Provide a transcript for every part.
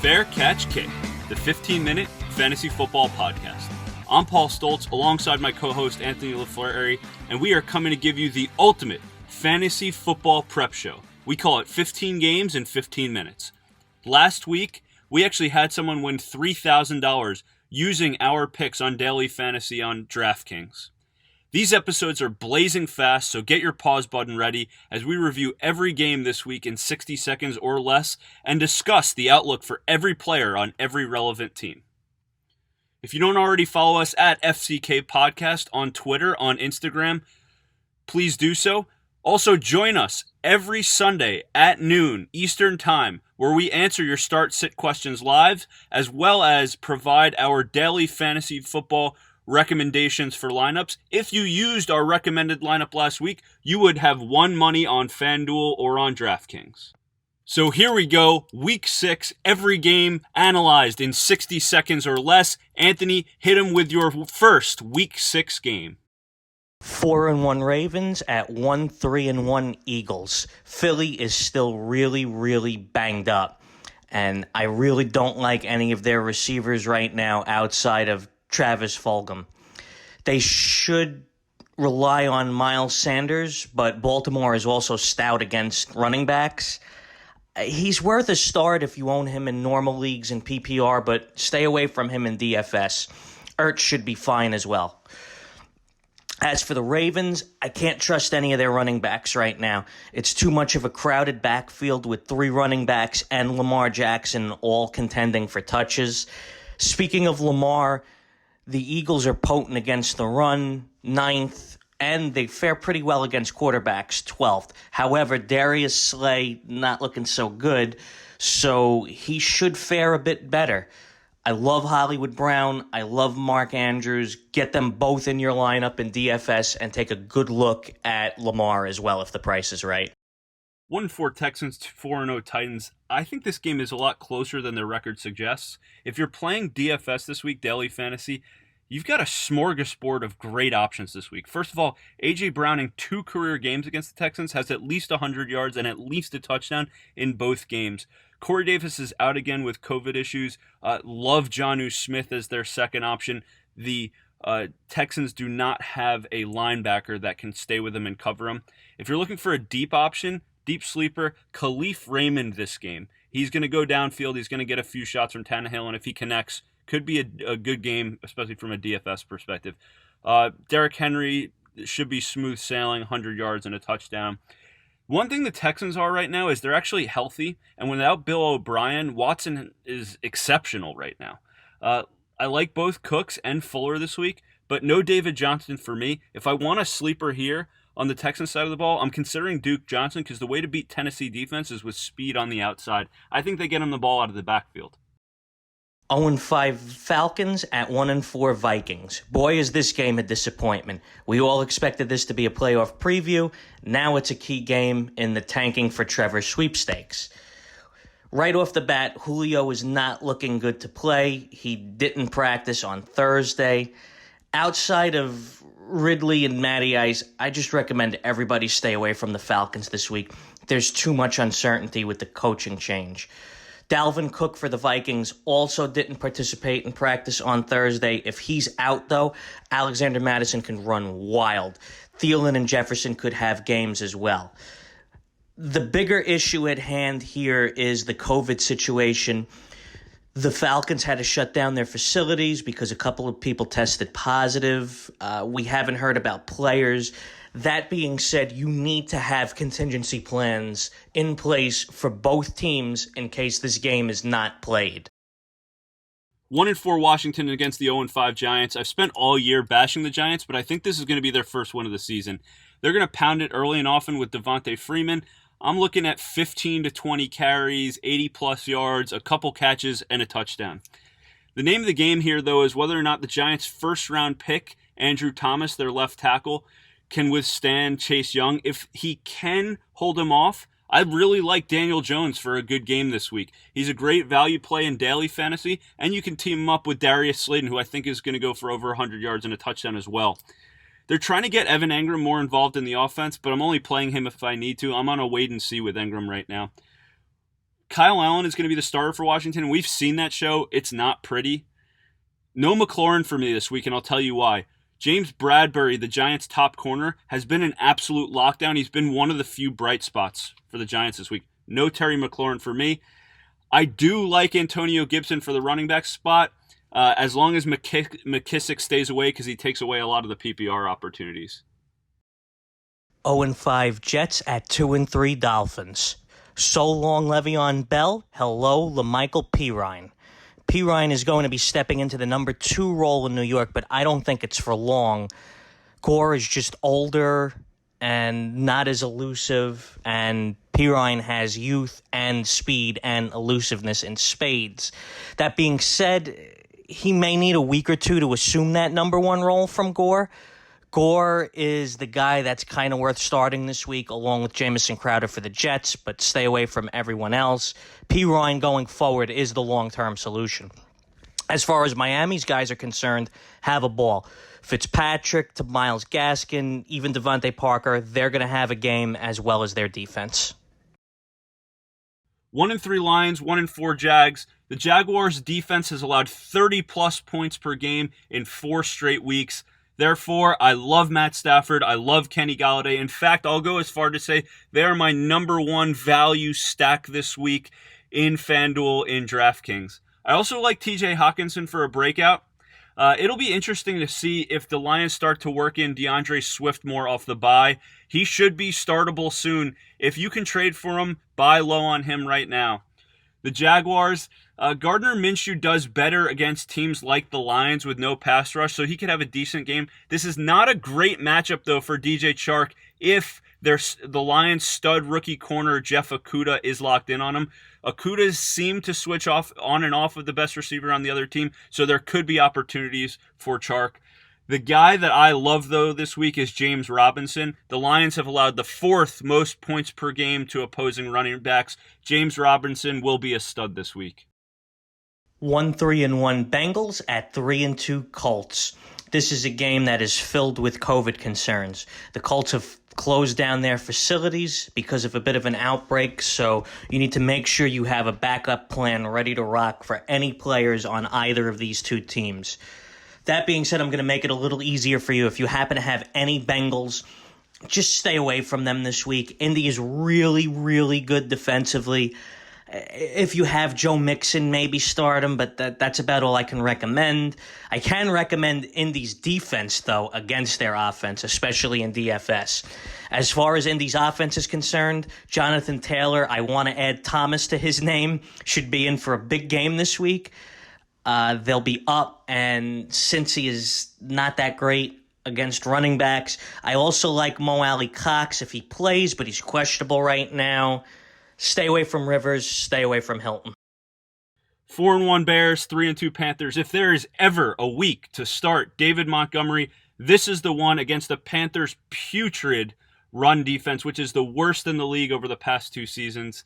Fair Catch Kick, the 15-minute fantasy football podcast. I'm Paul Stoltz alongside my co-host Anthony LaFleury, and we are coming to give you the ultimate fantasy football prep show. We call it 15 games in 15 minutes. Last week, we actually had someone win $3,000 using our picks on daily fantasy on DraftKings. These episodes are blazing fast, so get your pause button ready as we review every game this week in 60 seconds or less and discuss the outlook for every player on every relevant team. If you don't already follow us at FCK Podcast on Twitter, on Instagram, please do so. Also join us every Sunday at noon Eastern Time, where we answer your start-sit questions live, as well as provide our daily fantasy football recommendations for lineups. If you used our recommended lineup last week, you would have won money on FanDuel or on DraftKings. So here we go, Week 6, every game analyzed in 60 seconds or less. Anthony, hit him with your first Week 6 game. 4-1 Ravens at 1-3-1 Eagles. Philly is still really banged up, and I really don't like any of their receivers right now outside of Travis Fulgham. They should rely on Miles Sanders, but Baltimore is also stout against running backs. He's worth a start if you own him in normal leagues and PPR, but stay away from him in DFS. Ertz should be fine as well. As for the Ravens, I can't trust any of their running backs right now. It's too much of a crowded backfield with 3 running backs and Lamar Jackson all contending for touches. Speaking of Lamar, the Eagles are potent against the run, 9th, and they fare pretty well against quarterbacks, 12th. However, Darius Slay not looking so good, so he should fare a bit better. I love Hollywood Brown. I love Mark Andrews. Get them both in your lineup in DFS and take a good look at Lamar as well if the price is right. 1-4 Texans, 4-0 Titans. I think this game is a lot closer than their record suggests. If you're playing DFS this week, daily fantasy, you've got a smorgasbord of great options this week. First of all, A.J. Brown in 2 career games against the Texans has at least 100 yards and at least a touchdown in both games. Corey Davis is out again with COVID issues. Love Jonnu Smith as their second option. The Texans do not have a linebacker that can stay with them and cover them. If you're looking for a deep option, deep sleeper, Khalif Raymond this game. He's going to go downfield. He's going to get a few shots from Tannehill, and if he connects, could be a good game, especially from a DFS perspective. Derrick Henry should be smooth sailing, 100 yards and a touchdown. One thing the Texans are right now is they're actually healthy, and without Bill O'Brien, Watson is exceptional right now. I like both Cooks and Fuller this week, but no David Johnson for me. If I want a sleeper here on the Texans side of the ball, I'm considering Duke Johnson because the way to beat Tennessee defense is with speed on the outside. I think they get him the ball out of the backfield. 0-5 Falcons at 1-4 Vikings. Boy, is this game a disappointment. We all expected this to be a playoff preview. Now it's a key game in the tanking for Trevor sweepstakes. Right off the bat, Julio is not looking good to play. He didn't practice on Thursday. Outside of Ridley and Matty Ice, I just recommend everybody stay away from the Falcons this week. There's too much uncertainty with the coaching change. Dalvin Cook for the Vikings also didn't participate in practice on Thursday. If he's out, though, Alexander Mattison can run wild. Thielen and Jefferson could have games as well. The bigger issue at hand here is the COVID situation. The Falcons had to shut down their facilities because a couple of people tested positive. We haven't heard about players. That being said, you need to have contingency plans in place for both teams in case this game is not played. 1-4 Washington against the 0-5 Giants. I've spent all year bashing the Giants, but I think this is going to be their first win of the season. They're going to pound it early and often with Devontae Freeman. I'm looking at 15 to 20 carries, 80-plus yards, a couple catches, and a touchdown. The name of the game here, though, is whether or not the Giants' first-round pick, Andrew Thomas, their left tackle, can withstand Chase Young. If he can hold him off, I really like Daniel Jones for a good game this week. He's a great value play in daily fantasy, and you can team him up with Darius Slayton, who I think is going to go for over 100 yards and a touchdown as well. They're trying to get Evan Engram more involved in the offense, but I'm only playing him if I need to. I'm on a wait and see with Engram right now. Kyle Allen is going to be the starter for Washington. We've seen that show. It's not pretty. No McLaurin for me this week, and I'll tell you why. James Bradbury, the Giants' top corner, has been an absolute lockdown. He's been one of the few bright spots for the Giants this week. No Terry McLaurin for me. I do like Antonio Gibson for the running back spot, as long as McKissick stays away, because he takes away a lot of the PPR opportunities. 0-5 Jets at 2-3 Dolphins. So long, Le'Veon Bell. Hello, LaMichael Pirine. Pirine is going to be stepping into the number 2 role in New York, but I don't think it's for long. Gore is just older and not as elusive, and Pirine has youth and speed and elusiveness in spades. That being said, he may need a week or two to assume that number 1 role from Gore. Gore is the guy that's kind of worth starting this week, along with Jamison Crowder for the Jets, but stay away from everyone else. Pirine going forward is the long-term solution. As far as Miami's guys are concerned, have a ball. Fitzpatrick to Myles Gaskin, even Devontae Parker, they're going to have a game as well as their defense. 1-3 Lions, 1-4 Jags. The Jaguars' defense has allowed 30-plus points per game in 4 straight weeks. Therefore, I love Matt Stafford. I love Kenny Golladay. In fact, I'll go as far to say they are my number 1 value stack this week in FanDuel in DraftKings. I also like TJ Hawkinson for a breakout. It'll be interesting to see if the Lions start to work in DeAndre Swift more off the bye. He should be startable soon. If you can trade for him, buy low on him right now. The Jaguars, Gardner Minshew does better against teams like the Lions with no pass rush, so he could have a decent game. This is not a great matchup, though, for DJ Chark if the Lions' stud rookie corner, Jeff Okudah, is locked in on him. Okudah seemed to switch off on and off with the best receiver on the other team, so there could be opportunities for Chark. The guy that I love, though, this week is James Robinson. The Lions have allowed the 4th most points per game to opposing running backs. James Robinson will be a stud this week. 1-3 Bengals at 3-2 Colts. This is a game that is filled with COVID concerns. The Colts have closed down their facilities because of a bit of an outbreak, so you need to make sure you have a backup plan ready to rock for any players on either of these two teams. That being said, I'm going to make it a little easier for you. If you happen to have any Bengals, just stay away from them this week. Indy is really, really good defensively. If you have Joe Mixon, maybe start him, but that's about all I can recommend. I can recommend Indy's defense, though, against their offense, especially in DFS. As far as Indy's offense is concerned, Jonathan Taylor, I want to add Thomas to his name, should be in for a big game this week. They'll be up, and since he is not that great against running backs, I also like Mo Alley Cox if he plays, but he's questionable right now. Stay away from Rivers. Stay away from Hilton. 4-1 Bears, 3-2 Panthers. If there is ever a week to start David Montgomery, this is the one against the Panthers' putrid run defense, which is the worst in the league over the past 2 seasons.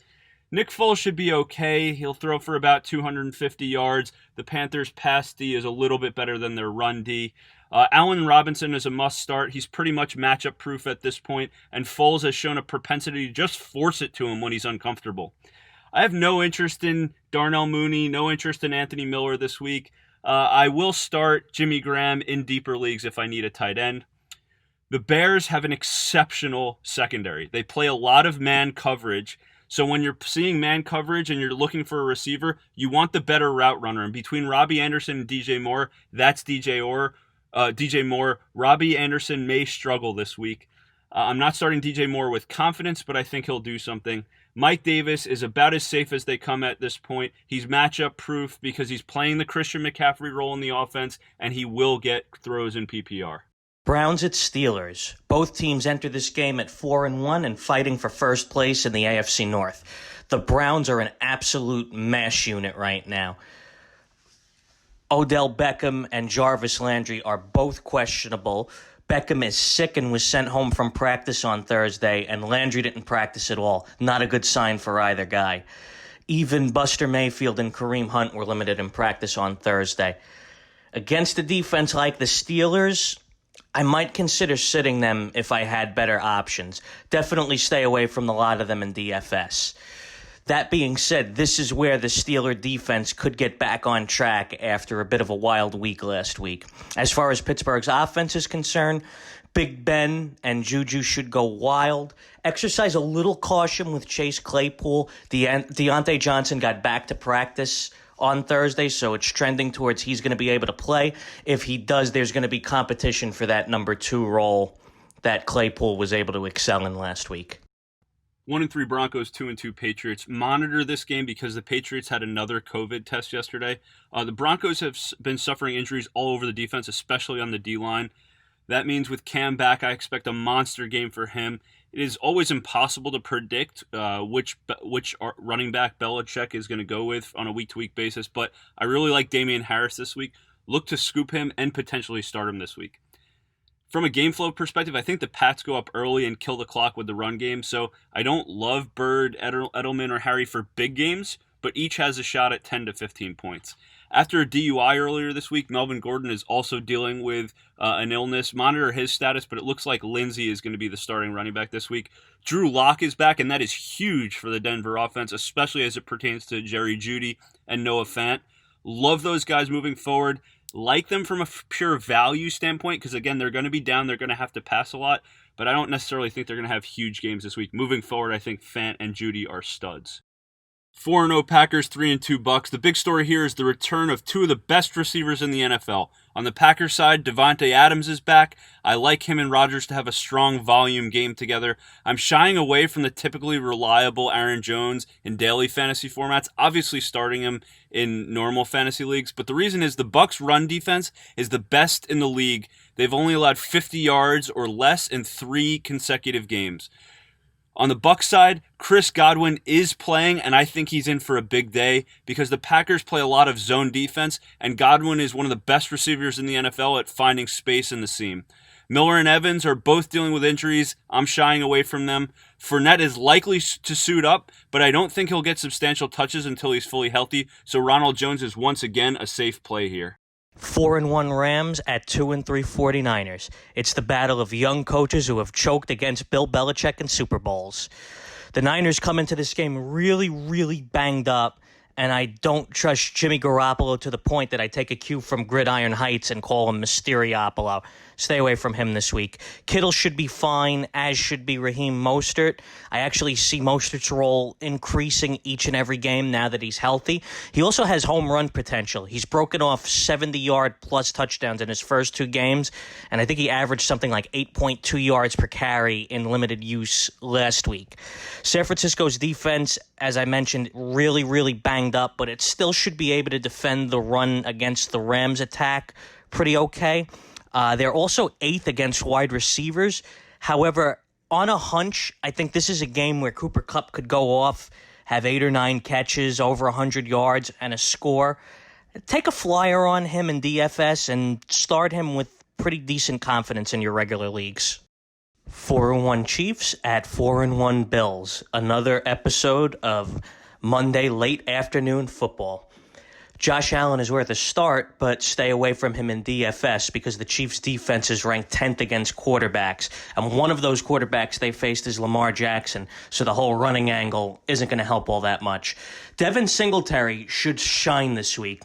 Nick Foles should be okay. He'll throw for about 250 yards. The Panthers' pass D is a little bit better than their run D. Allen Robinson is a must-start. He's pretty much matchup-proof at this point, and Foles has shown a propensity to just force it to him when he's uncomfortable. I have no interest in Darnell Mooney, no interest in Anthony Miller this week. I will start Jimmy Graham in deeper leagues if I need a tight end. The Bears have an exceptional secondary. They play a lot of man coverage. So when you're seeing man coverage and you're looking for a receiver, you want the better route runner. And between Robbie Anderson and DJ Moore, that's DJ Moore. Robbie Anderson may struggle this week. I'm not starting DJ Moore with confidence, but I think he'll do something. Mike Davis is about as safe as they come at this point. He's matchup proof because he's playing the Christian McCaffrey role in the offense, and he will get throws in PPR. Browns at Steelers. Both teams enter this game at 4-1 and fighting for first place in the AFC North. The Browns are an absolute mash unit right now. Odell Beckham and Jarvis Landry are both questionable. Beckham is sick and was sent home from practice on Thursday, and Landry didn't practice at all. Not a good sign for either guy. Even Buster Mayfield and Kareem Hunt were limited in practice on Thursday. Against a defense like the Steelers, I might consider sitting them if I had better options. Definitely stay away from a lot of them in DFS. That being said, this is where the Steeler defense could get back on track after a bit of a wild week last week. As far as Pittsburgh's offense is concerned, Big Ben and Juju should go wild. Exercise a little caution with Chase Claypool. Deontay Johnson got back to practice on Thursday, so it's trending towards he's going to be able to play. If he does, there's going to be competition for that number 2 role that Claypool was able to excel in last week. 1-3 Broncos, 2-2 Patriots. Monitor this game because the Patriots had another COVID test yesterday. The Broncos have been suffering injuries all over the defense, especially on the D-line. That means with Cam back, I expect a monster game for him. It is always impossible to predict which running back Belichick is going to go with on a week-to-week basis, but I really like Damian Harris this week. Look to scoop him and potentially start him this week. From a game flow perspective, I think the Pats go up early and kill the clock with the run game, so I don't love Bird, Edelman, or Harry for big games, but each has a shot at 10 to 15 points. After a DUI earlier this week, Melvin Gordon is also dealing with an illness. Monitor his status, but it looks like Lindsey is going to be the starting running back this week. Drew Lock is back, and that is huge for the Denver offense, especially as it pertains to Jerry Jeudy and Noah Fant. Love those guys moving forward. Like them from a pure value standpoint because, again, they're going to be down. They're going to have to pass a lot, but I don't necessarily think they're going to have huge games this week. Moving forward, I think Fant and Jeudy are studs. 4-0 Packers, 3-2 Bucks. The big story here is the return of 2 of the best receivers in the NFL. On the Packers side, Devontae Adams is back. I like him and Rodgers to have a strong volume game together. I'm shying away from the typically reliable Aaron Jones in daily fantasy formats, obviously starting him in normal fantasy leagues, but the reason is the Bucks' run defense is the best in the league. They've only allowed 50 yards or less in 3 consecutive games. On the Bucs side, Chris Godwin is playing, and I think he's in for a big day because the Packers play a lot of zone defense, and Godwin is one of the best receivers in the NFL at finding space in the seam. Miller and Evans are both dealing with injuries. I'm shying away from them. Fournette is likely to suit up, but I don't think he'll get substantial touches until he's fully healthy, so Ronald Jones is once again a safe play here. 4-1 Rams at 2-3 49ers. It's the battle of young coaches who have choked against Bill Belichick in Super Bowls. The Niners come into this game really, really banged up, and I don't trust Jimmy Garoppolo to the point that I take a cue from Gridiron Heights and call him Mysteriopolo. Stay away from him this week. Kittle should be fine, as should be Raheem Mostert. I actually see Mostert's role increasing each and every game now that he's healthy. He also has home run potential. He's broken off 70-yard-plus touchdowns in his first 2 games, and I think he averaged something like 8.2 yards per carry in limited use last week. San Francisco's defense, as I mentioned, really, really banged up, but it still should be able to defend the run against the Rams attack pretty okay. They're also 8th against wide receivers. However, on a hunch, I think this is a game where Cooper Kupp could go off, have 8 or 9 catches, over 100 yards, and a score. Take a flyer on him in DFS and start him with pretty decent confidence in your regular leagues. 4-1 Chiefs at 4-1 Bills. Another episode of Monday late afternoon football. Josh Allen is worth a start, but stay away from him in DFS because the Chiefs' defense is ranked 10th against quarterbacks, and one of those quarterbacks they faced is Lamar Jackson, so the whole running angle isn't going to help all that much. Devin Singletary should shine this week.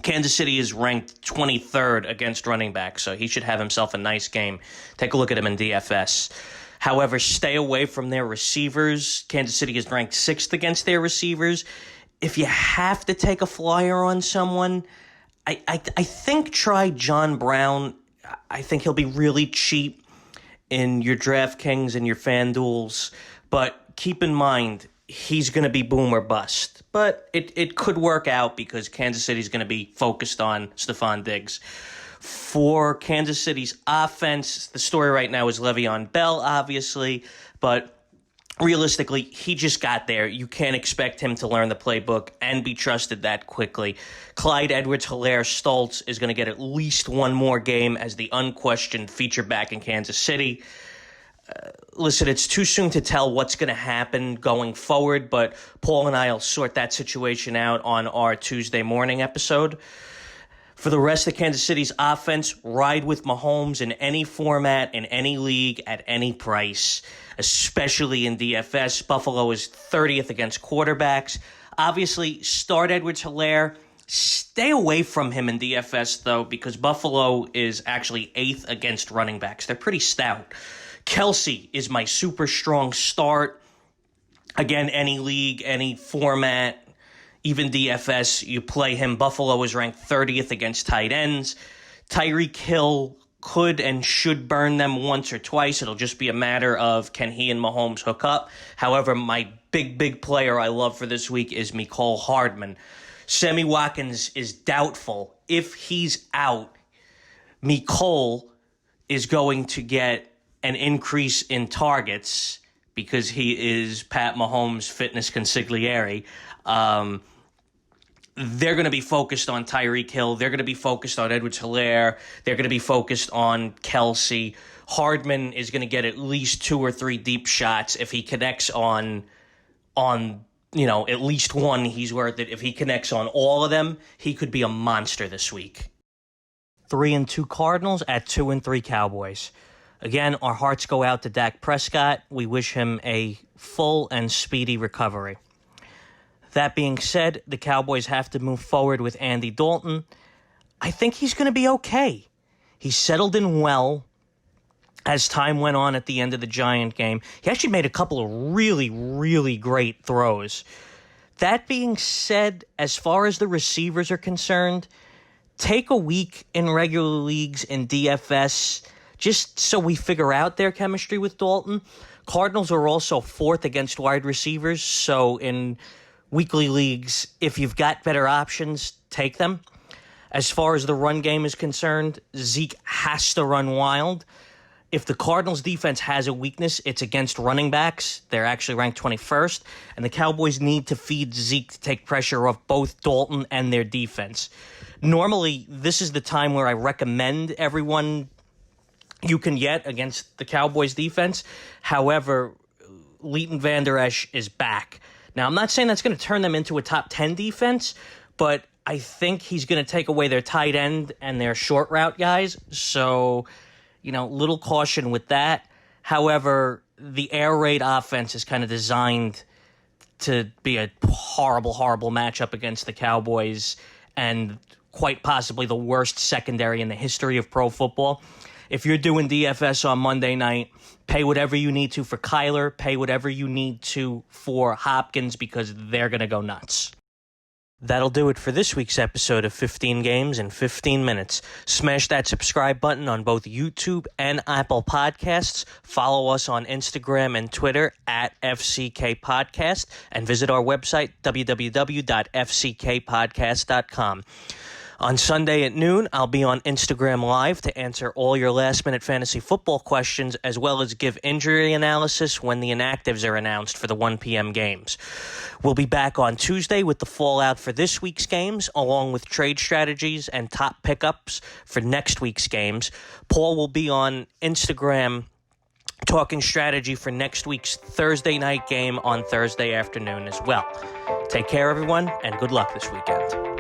Kansas City is ranked 23rd against running backs, so he should have himself a nice game. Take a look at him in DFS. However, stay away from their receivers. Kansas City is ranked 6th against their receivers. If you have to take a flyer on someone, I think try John Brown. I think he'll be really cheap in your DraftKings and your FanDuels. But keep in mind, he's going to be boom or bust. But it could work out because Kansas City's going to be focused on Stephon Diggs. For Kansas City's offense, the story right now is Le'Veon Bell, obviously. But realistically, he just got there. You can't expect him to learn the playbook and be trusted that quickly. Clyde Edwards-Helaire Stoltz is going to get at least one more game as the unquestioned feature back in Kansas City. Listen, it's too soon to tell what's going to happen going forward, but Paul and I will sort that situation out on our Tuesday morning episode. For the rest of Kansas City's offense, ride with Mahomes in any format, in any league, at any price, especially in DFS. Buffalo is 30th against quarterbacks. Obviously, start Edwards-Helaire. Stay away from him in DFS, though, because Buffalo is actually 8th against running backs. They're pretty stout. Kelsey is my super strong start. Again, any league, any format, even DFS, you play him. Buffalo is ranked 30th against tight ends. Tyreek Hill could and should burn them once or twice. It'll just be a matter of can he and Mahomes hook up. However, my big player I love for this week is Nicole Hardman. Sammy Watkins is doubtful. If he's out, Nicole is going to get an increase in targets because he is Pat Mahomes' fitness consigliere. They're going to be focused on Tyreek Hill. They're going to be focused on Edwards-Helaire. They're going to be focused on Kelsey. Hardman is going to get at least 2 or 3 deep shots. If he connects on at least one, he's worth it. If he connects on all of them, he could be a monster this week. 3-2 Cardinals at 2-3 Cowboys. Again, our hearts go out to Dak Prescott. We wish him a full and speedy recovery. That being said, the Cowboys have to move forward with Andy Dalton. I think he's going to be okay. He settled in well as time went on at the end of the Giant game. He actually made a couple of really great throws. That being said, as far as the receivers are concerned, take a week in regular leagues in DFS just so we figure out their chemistry with Dalton. Cardinals are also 4th against wide receivers, so in weekly leagues, if you've got better options, take them. As far as the run game is concerned, Zeke has to run wild. If the Cardinals defense has a weakness, it's against running backs. They're actually ranked 21st, and the Cowboys need to feed Zeke to take pressure off both Dalton and their defense. Normally, this is the time where I recommend everyone you can get against the Cowboys defense. However, Leighton Vander Esch is back. Now, I'm not saying that's going to turn them into a top 10 defense, but I think he's going to take away their tight end and their short route guys. So, little caution with that. However, the air raid offense is kind of designed to be a horrible matchup against the Cowboys and quite possibly the worst secondary in the history of pro football. If you're doing DFS on Monday night, pay whatever you need to for Kyler, pay whatever you need to for Hopkins because they're going to go nuts. That'll do it for this week's episode of 15 Games in 15 Minutes. Smash that subscribe button on both YouTube and Apple Podcasts. Follow us on Instagram and Twitter at FCK Podcast and visit our website, www.fckpodcast.com. On Sunday at noon, I'll be on Instagram Live to answer all your last-minute fantasy football questions, as well as give injury analysis when the inactives are announced for the 1 p.m. games. We'll be back on Tuesday with the fallout for this week's games, along with trade strategies and top pickups for next week's games. Paul will be on Instagram talking strategy for next week's Thursday night game on Thursday afternoon as well. Take care, everyone, and good luck this weekend.